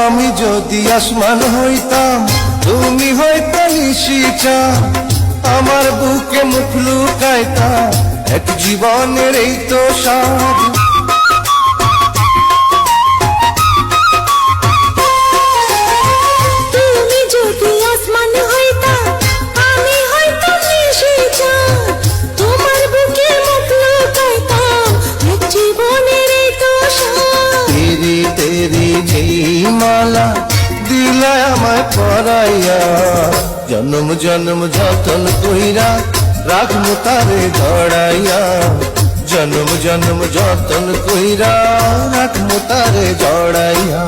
আমি যদি আসমান হইতাম তুমি হইতে নিশিটা, আমার বুকে মুখ লুকাইতা এক জীবনের এই তো স্বাদ। তুমি যদি আসমান হইতা আমি হইতাম নিশিটা, তোমার বুকে মুখ লুকাইতাম এক জীবনের এই তো স্বাদ। তেরি তেরি যেই মালা দিলা আমায় পরাইয়া, জন্ম জন্ম যতন কইরা রাখমু তারে জড়াইয়া, জন্ম জন্ম যতন কইরা রাখমু তারে জড়াইয়া।